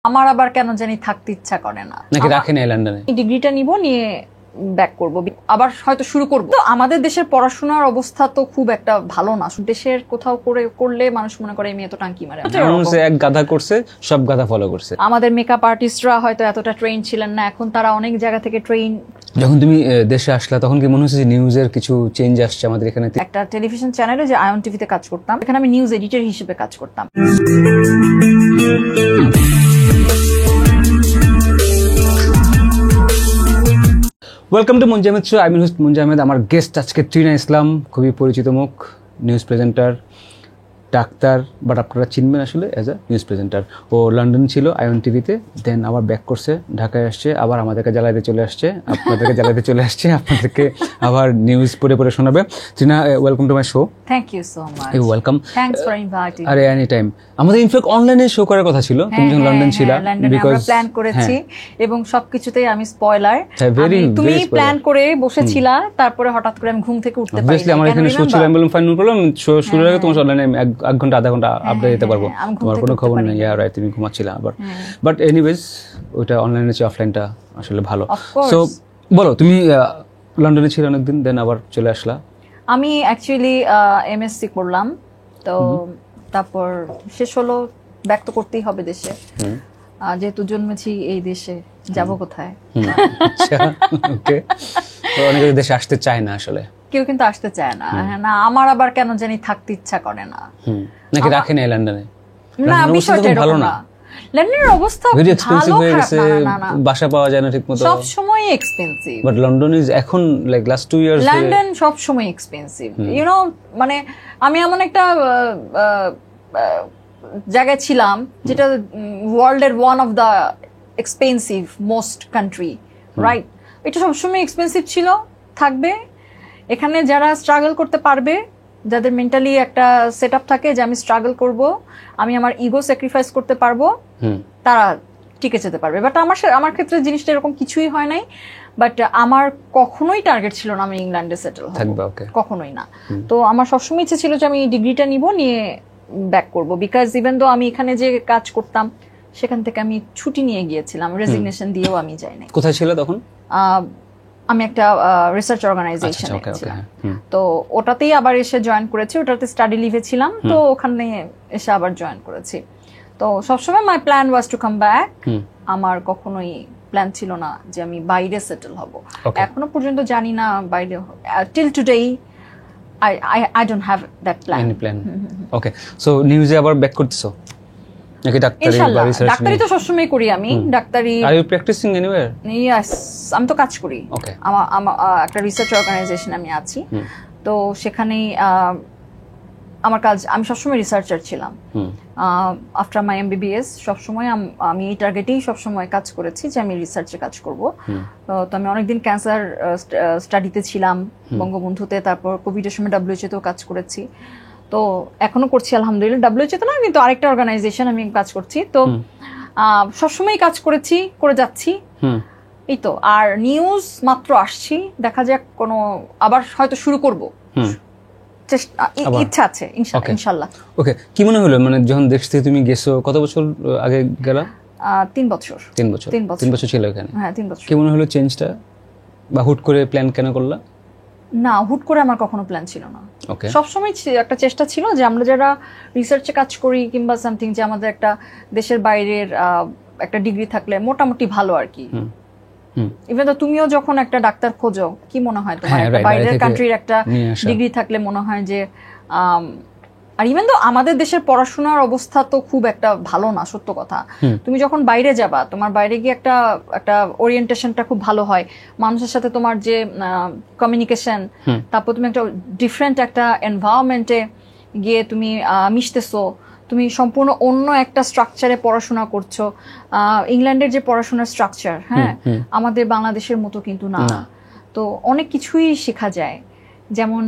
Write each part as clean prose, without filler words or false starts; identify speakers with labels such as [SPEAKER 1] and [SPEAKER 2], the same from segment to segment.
[SPEAKER 1] আমার আবার কেন জানি থাকতে ইচ্ছা করে না।
[SPEAKER 2] নাকি রাখেন এই লন্ডনে?
[SPEAKER 1] ডিগ্রিটা নিব, নিয়ে ব্যাক করব, আবার হয়তো শুরু করব। তো আমাদের দেশের পড়াশোনার অবস্থা তো খুব একটা ভালো না। দেশের কোথাও করলে মানুষ মনে করে মেয়ে তো টাঙ্কি মারে।
[SPEAKER 2] এক গাধা করছে, সব গাধা ফলো করছে।
[SPEAKER 1] আমাদের মেকআপ আর্টিস্টরা হয়তো এতটা ট্রেন ছিলেন না, এখন তারা অনেক জায়গা থেকে ট্রেন।
[SPEAKER 2] যখন তুমি দেশে আসলা তখন কি মনে হচ্ছে যে নিউজের কিছু চেঞ্জ আসছে আমাদের এখানে?
[SPEAKER 1] একটা টেলিভিশন চ্যানেলে যে আয়ন টিভিতে কাজ করতাম, এখানে আমি নিউজ এডিটর হিসেবে কাজ করতাম।
[SPEAKER 2] Welcome to Munzi Ahmed show. আমি হোস্ট মুনজি আহমেদ। আমার গেস্ট আজকে ত্রিনা ইসলাম, খুবই পরিচিত মুখ, নিউজ প্রেজেন্টার, ডাক্তার, বাট আপনারা চিনবেন আসলে অ্যাজ আ নিউজ প্রেজেন্টার। ও লন্ডন ছিল আয়ন টিভিতে, দেন আবার ব্যাক করছে, ঢাকায় আসছে, আবার আমাদেরকে জ্বালাইতে চলে আসছে, আপনাদেরকে জ্বালাইতে চলে আসছে, আপনাদেরকে আবার নিউজ পড়ে পড়ে শোনাবে। Trina, welcome to my show.
[SPEAKER 1] Thank you so much.
[SPEAKER 2] You welcome.
[SPEAKER 1] Thanks for inviting.
[SPEAKER 2] আরে এনি টাইম। আমাদের ইনফ্যাক্ট অনলাইনে শো করার কথা ছিল, তুমি যখন লন্ডন ছিলা,
[SPEAKER 1] বিকজ প্ল্যান করেছি এবং সবকিছুতেই আমি স্পয়লার। তুমি প্ল্যান করে বসেছিলা, তারপরে হঠাৎ করে আমি ঘুম থেকে উঠতে পারি।
[SPEAKER 2] অবভিয়াসলি আমার এখানে শো ছিল, আমি বললাম ফাইন, নো প্রবলেম, শো শুরুর আগে তোমার অনলাইনে 1 ঘন্টা আধা ঘন্টা আপডেট দিতে পারবো, তোমার কোনো খবর নেই। ইয়া রাইট, তুমি ঘুমাচ্ছিলা আবার। বাট এনিওয়েজ, ওইটা অনলাইনে চেয়ে অফলাইনটা আসলে ভালো। সো বলো, তুমি লন্ডনে ছিল অনেকদিন, দেন আবার চলে আসলা।
[SPEAKER 1] আমি অ্যাকচুয়ালি এমএসসি করলাম, তো তারপর শেষ হলো, ব্যাক তো করতেই হবে দেশে, যেহেতু জন্মেছি এই দেশে, যাব কোথায়?
[SPEAKER 2] আচ্ছা, ওকে। তো অনেকে দেশে আসতে চায় না আসলে,
[SPEAKER 1] কেউ কিন্তু আসতে চায় না। না, আমার আবার কেন জানি থাকতে ইচ্ছা করে না।
[SPEAKER 2] নাকি রাখেন এই লন্ডনে?
[SPEAKER 1] না, বিষয়টা ভালো না। লন্ডনের অবস্থা
[SPEAKER 2] ভেরি এক্সপেন্সিভ হয়ে গেছে, বাসা পাওয়া যায় না ঠিকমতো,
[SPEAKER 1] সব সময় এক্সপেন্সিভ।
[SPEAKER 2] বাট লন্ডন ইজ এখন লাইক লাস্ট 2 ইয়ার্স
[SPEAKER 1] লন্ডন সব সময় এক্সপেন্সিভ, ইউ নো। মানে আমি এমন একটা জায়গায় ছিলাম যেটা ওয়ার্ল্ডের one of the expensive most country, right? এটা সবসময় এক্সপেন্সিভ ছিল, থাকবে। এখানে যারা স্ট্রাগল করতে পারবে, যাদের মেন্টালি একটা সেট আপ থাকে যে আমি স্ট্রাগল করব, আমি আমার ইগো স্যাক্রিফাইস করতে পারবো, তারা টিকে যেতে পারবে। বাট আমার ক্ষেত্রে জিনিসটা এরকম কিছুই হয় নাই। বাট আমার কখনোই টার্গেট ছিল না আমি ইংল্যান্ডে সেটেল হব, কখনোই না। তো আমার সবসময় ইচ্ছে ছিল যে আমি ডিগ্রিটা নিব, নিয়ে ব্যাক করব। বিকজ ইভেন দো আমি এখানে যে কাজ করতাম সেখান থেকে আমি ছুটি নিয়ে গিয়েছিলাম, রেজিগনেশন দিয়েও আমি যাই নাই।
[SPEAKER 2] কোথায় ছিল তখন?
[SPEAKER 1] আমি একটা রিসার্চ অর্গানাইজেশন ছিলাম, তো ওটাতেই আবার এসে জয়েন করেছি। ওটাতে স্টাডি লিভে ছিলাম, তো ওখানে এসে আবার জয়েন করেছি। তো সবসময় my plan was to come back. আমার কখনোই প্ল্যান ছিল না যে আমি বাইরে সেটেল হব। এখনো পর্যন্ত জানি না বাইরে, till today I don't have that plan.
[SPEAKER 2] Any plan? Okay. So নিউজে আবার ব্যাক করতেছো নাকি ডাক্তারি বা রিসার্চ?
[SPEAKER 1] ডাক্তারি তো সবসময় করি আমি, ডাক্তারি।
[SPEAKER 2] Are you practicing anywhere?
[SPEAKER 1] Yes, আমি তো কাজ করি।
[SPEAKER 2] Okay.
[SPEAKER 1] আমার একটা রিসার্চ অর্গানাইজেশন আমি আছি, তো সেখানেই আমার কাজ। আমি সবসময় রিসার্চার ছিলাম। আফটার মাই এমবিবিএস সবসময় আমি এই টার্গেটেই সবসময় কাজ করেছি যে আমি রিসার্চে কাজ করব। তো আমি অনেকদিন ক্যান্সার স্টাডিতে ছিলাম বঙ্গবন্ধুতে, তারপর কোভিডের সময় ডাব্লিউএইচও কাজ করেছি, তো এখনো করছি আলহামদুলিল্লাহ। ডাব্লিউএইচও না, কিন্তু আরেকটা অর্গানাইজেশন আমি কাজ করছি। তো সবসময় কাজ করেছি, করে যাচ্ছি, এই তো। আর নিউজ মাত্র আসছি, দেখা যাক কোনো আবার হয়তো শুরু করব, ইচ্ছা আছে ইনশাআল্লাহ।
[SPEAKER 2] ওকে, কি মনে হলো মানে যখন দেশ থেকে তুমি গেছো? কত বছর আগে গেলা?
[SPEAKER 1] 3 বছর।
[SPEAKER 2] 3 বছর ছিল এখানে?
[SPEAKER 1] হ্যাঁ, 3 বছর।
[SPEAKER 2] কি মনে হলো চেঞ্জটা, বা হুট করে প্ল্যান কেন করলা?
[SPEAKER 1] না, হুট করে আমার কখনো প্ল্যান ছিল না। সবসময় একটা চেষ্টা ছিল যে আমরা যারা রিসার্চে কাজ করি কিংবা সামথিং, যে আমাদের একটা দেশের বাইরের একটা ডিগ্রি থাকলে মোটামুটি ভালো আর কি। ইভেন তো তুমিও যখন একটা ডাক্তার খোঁজো, কি মনে হয় তোমার বাইরের কান্ট্রির একটা ডিগ্রি থাকলে মনে হয় যে, আর ইভেন তো আমাদের দেশের পড়াশোনার অবস্থা তো খুব একটা ভালো না, সত্য কথা। তুমি যখন বাইরে যাবা, তোমার বাইরে গিয়ে একটা ওরিয়েন্টেশনটা খুব ভালো হয়, মানুষের সাথে তোমার যে কমিউনিকেশন, তারপর তুমি একটা ডিফারেন্ট একটা এনভায়রনমেন্টে গিয়ে তুমি মিশতেছো, তুমি সম্পূর্ণ অন্য একটা স্ট্রাকচারে পড়াশোনা করছো। ইংল্যান্ডের যে পড়াশোনার স্ট্রাকচার, হ্যাঁ, আমাদের বাংলাদেশের মতো কিন্তু না। তো অনেক কিছুই শেখা যায়। যেমন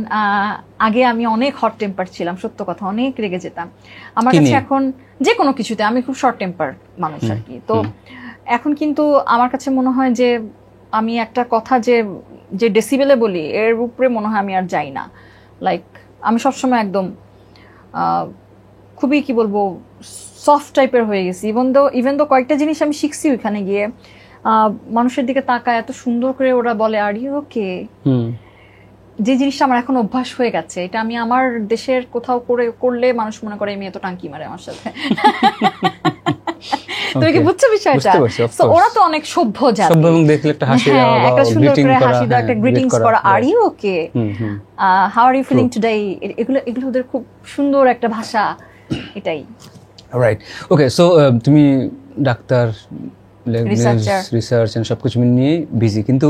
[SPEAKER 1] আগে আমি অনেক হট টেম্পার ছিলাম, সত্য কথা, অনেক রেগে যেতাম। আমার কাছে এখন যে কোনো কিছুতে আমি খুব শর্ট টেম্পার মানুষ আর কি। তো এখন কিন্তু আমার কাছে মনে হয় যে আমি একটা কথা যে ডেসিবেলে বলি, এর উপরে মনে হয় আমি আর যাই না। লাইক আমি সবসময় একদম খুবই কি বলবো সফট টাইপের হয়ে গেছি। ইভেন দো কয়েকটা জিনিস আমি শিখছি ওইখানে গিয়ে, মানুষের দিকে তাকায় এত সুন্দর করে ওরা বলে আর ইউ ওকে, যে জিনিসটা আমার এখন অভ্যাস হয়ে গেছে। এটা আমি আমার দেশের কোথাও করলে মানুষ মনে করে মেয়ে তো টাঙ্কি মারে আমার সাথে। তুমি কি বুঝছো বিষয়টা? তো ওরা তো অনেক সভ্য জাতি,
[SPEAKER 2] সভ্য এবং দেখলে একটা হাসি দেওয়া বা
[SPEAKER 1] একটা সুন্দর
[SPEAKER 2] গ্রিটিং
[SPEAKER 1] করে
[SPEAKER 2] করা,
[SPEAKER 1] হাসি দেওয়া, একটা গ্রিটিংস করা, are you okay, how are you feeling today, এগুলো ওদের খুব সুন্দর একটা ভাষা, এটাই।
[SPEAKER 2] রাইট, ওকে। সো তুমি ডাক্তার,
[SPEAKER 1] রিসার্চার
[SPEAKER 2] এন্ড সবকিছু নিয়ে বিজি, কিন্তু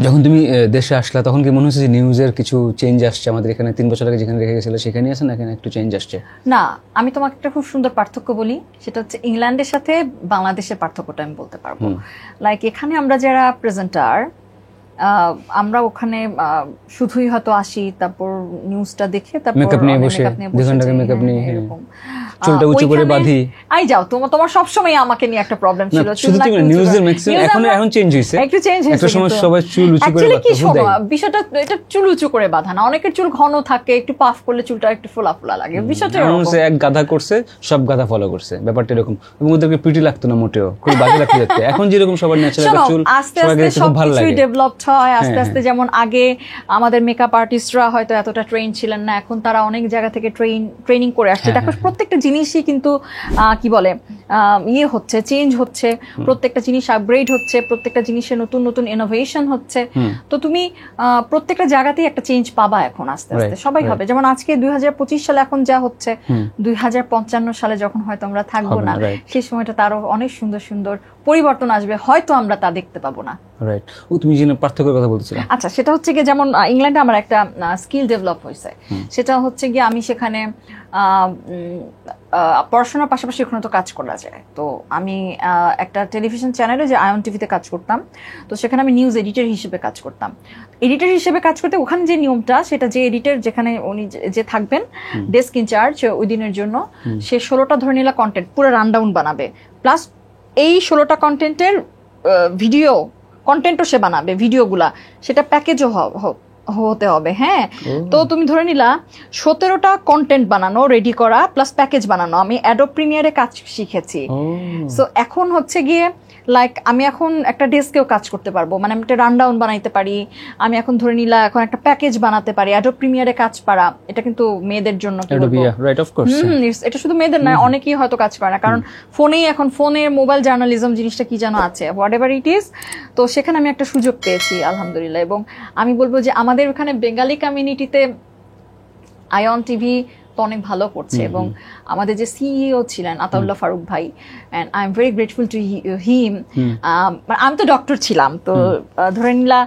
[SPEAKER 2] যখন তুমি দেশে আসলা তখন কি মনে হচ্ছে যে নিউজের কিছু চেঞ্জ আসছে আমাদের এখানে? 3 বছর আগে যেখানে রেখে গেছিল সেখানেই আছে না এখানে একটু চেঞ্জ আসছে?
[SPEAKER 1] না, আমি তোমাকে একটা খুব সুন্দর পার্থক্য বলি, সেটা হচ্ছে ইংল্যান্ডের সাথে বাংলাদেশের পার্থক্যটা আমি বলতে পারবো। লাইক এখানে আমরা যারা প্রেজেন্টার, আমরা ওখানে শুধুই হয়তো আসি, তারপর নিউজটা দেখে তারপর
[SPEAKER 2] মেকআপ নিয়ে বসে 2 ঘন্টা মেকআপ নিয়ে এরকম চুলটা উঁচু করে বাঁধি।
[SPEAKER 1] আই যাও, তোমার সব সময় আমাকে নিয়ে একটা প্রবলেম ছিল।
[SPEAKER 2] শুধু তুমি নিউজের ম্যাক্সিমাম এখন চেঞ্জ হইছে,
[SPEAKER 1] একটু চেঞ্জ হইছে।
[SPEAKER 2] একটা সময় সবাই চুল উঁচু করে বাঁধতো।
[SPEAKER 1] কি শোনো, বিষয়টা এটা চুল উঁচু করে বাঁধা না, অনেকের চুল ঘন থাকে, একটু পাফ করলে চুলটা একটু ফোলা ফোলা লাগে। বিষয়টা এরকম,
[SPEAKER 2] এক গাধা করছে, সব গাধা ফলো করছে, ব্যাপারটা এরকম। এবং ওদেরকে প্রিটি লাগতো না মোটেও, খুব বাজে লাগতে যেত। এখন যেরকম সবার ন্যাচারাল চুল,
[SPEAKER 1] আস্তে আস্তে সবকিছু ডেভেলপড হয় আস্তে আস্তে। যেমন আগে আমাদের মেকআপ আর্টিস্টরা হয়তো এতটা ট্রেন ছিলেন না, এখন তারা অনেক জায়গা থেকে ট্রেনিং করে আসছে। দেখো প্রত্যেকটা জিনিসই কিন্তু কি বলে ইয়ে হচ্ছে, চেঞ্জ হচ্ছে, প্রত্যেকটা জিনিস আপগ্রেড হচ্ছে, প্রত্যেকটা জিনিসে নতুন নতুন ইনোভেশন হচ্ছে। তো তুমি প্রত্যেকটা জায়গাতেই একটা চেঞ্জ পাবা এখন আস্তে আস্তে, সবাই হবে। যেমন আজকে 2025 সালে এখন যা হচ্ছে, 2055 সালে যখন হয়তো আমরা থাকবো না, সেই সময়টা তারও অনেক সুন্দর সুন্দর পরিবর্তন আসবে, হয়তো আমরা তা দেখতে পাবো না।
[SPEAKER 2] রাইট। ও তুমি যে পার্থক্যের কথা বলতেছিলে,
[SPEAKER 1] আচ্ছা, সেটা হচ্ছে গিয়ে যেমন ইংল্যান্ডে আমার একটা স্কিল ডেভেলপ হয়েছে, সেটা হচ্ছে গিয়ে আমি সেখানে পড়াশোনার পাশাপাশি ওখানে তো কাজ করা যায়। তো আমি একটা টেলিভিশন চ্যানেলে, যে আয়ন টিভিতে কাজ করতাম, তো সেখানে আমি নিউজ এডিটর হিসেবে কাজ করতাম। এডিটর হিসেবে কাজ করতে ওখানে যে নিয়মটা, সেটা যে এডিটর যেখানে উনি যে থাকবেন ডেস্ক ইনচার্জ ওই দিনের জন্য, সে 16টা ধরে নিলা কন্টেন্ট পুরো রানডাউন বানাবে, প্লাস এই 16টা কন্টেন্টের ভিডিও কন্টেন্টও সে বানাবে, ভিডিওগুলা সেটা প্যাকেজও হতে হবে। হ্যাঁ, তো তুমি ধরে নিলা 17টা কন্টেন্ট বানানো, রেডি করা, প্লাস প্যাকেজ বানানো। আমি অ্যাডোব প্রিমিয়ারে কাজ শিখেছি। সো এখন হচ্ছে গিয়ে লাইক আমি এখন একটা ডেস্কেও কাজ করতে পারবো, মানে আমি একটা রানডাউন বানাইতে পারি। আমি এখন ধরে নিলা এখন একটা প্যাকেজ বানাতে পারি। অ্যাডোব প্রিমিয়ারে কাজ পারা, এটা কিন্তু মেয়েদের জন্য, এটা শুধু মেয়েদের নয়, অনেকেই হয়তো কাজ পারে না, কারণ ফোনে মোবাইল জার্নালিজম জিনিসটা কি যেন আছে, হোয়াট এভার ইট ইজ। তো সেখানে আমি একটা সুযোগ পেয়েছি আলহামদুলিল্লাহ। এবং আমি বলবো যে আমাদের ওখানে বেঙ্গালি কমিউনিটিতে আয়ন টিভি তো অনেক ভালো করছে। এবং আমাদের যে সিইও ছিলেন আতাউল্লাহ ফারুক ভাই, and I am very grateful to him. আমি তো ডক্টর ছিলাম, তো ধরে নিলা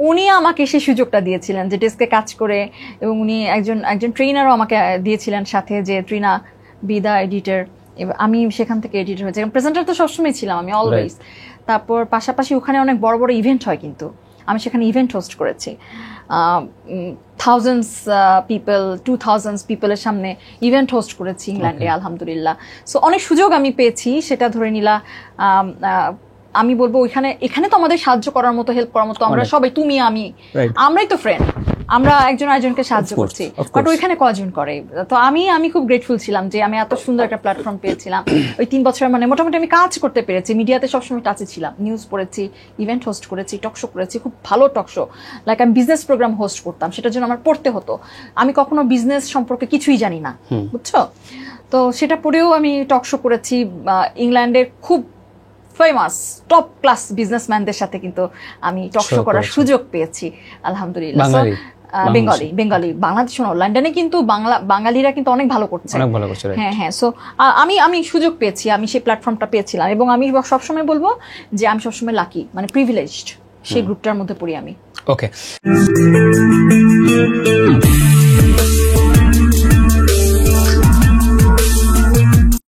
[SPEAKER 1] উনি আমাকে সেই সুযোগটা দিয়েছিলেন যে ডেস্কে কাজ করে, এবং উনি একজন ট্রেনারও আমাকে দিয়েছিলেন সাথে, যে ট্রিনা বি দ্য এডিটর। আমি সেখান থেকে এডিটর হয়েছি, প্রেজেন্টার তো সবসময় ছিলাম আমি অলওয়েজ। তারপর পাশাপাশি ওখানে অনেক বড় বড় ইভেন্ট হয়, কিন্তু আমি সেখানে ইভেন্ট হোস্ট করেছি। থাউজেন্ডস পিপল, 2000 পিপলের সামনে ইভেন্ট হোস্ট করেছি ইংল্যান্ডে আলহামদুলিল্লাহ। সো অনেক সুযোগ আমি পেয়েছি, সেটা ধরে নিলা। আমি বলবো এখানে তো আমাদের সাহায্য করার মতো, হেল্প করার মতো আমরা সবাই, তুমি আমি, আমরাই তো ফ্রেন্ড, আমরা একজন আরেকজনকে সাহায্য করছি, বাট ওইখানে কজন করে। তো আমি খুব গ্রেটফুল ছিলাম যে আমি এত সুন্দর একটা প্ল্যাটফর্ম পেয়েছিলাম। ওই 3 বছর মানে মোটামুটি আমি কাজ করতে পেরেছি, মিডিয়াতে সবসময় টাচে ছিলাম, নিউজ পড়েছি, ইভেন্ট হোস্ট করেছি, টকশো করেছি, খুব ভালো টকশো। লাইক আমি বিজনেস প্রোগ্রাম হোস্ট করতাম, সেটার জন্য আমার পড়তে হতো। আমি কখনো বিজনেস সম্পর্কে কিছুই জানি না, বুঝছো? তো সেটা পড়েও আমি টকশো করেছি। ইংল্যান্ডের খুব ফেমাস টপ ক্লাস বিজনেসম্যানদের সাথে কিন্তু আমি টকশো করার সুযোগ পেয়েছি আলহামদুলিল্লাহ। বেঙ্গলি বাংলাদেশ, লন্ডনে কিন্তু বাঙালিরা কিন্তু অনেক ভালো করছে। হ্যাঁ। সো আমি সুযোগ পেয়েছি, আমি সেই প্ল্যাটফর্মটা পেয়েছিলাম। এবং আমি সবসময় বলবো যে আমি সবসময় লাকি, মানে প্রিভিলেজড, সেই গ্রুপটার মধ্যে পড়ি আমি।
[SPEAKER 2] ওকে।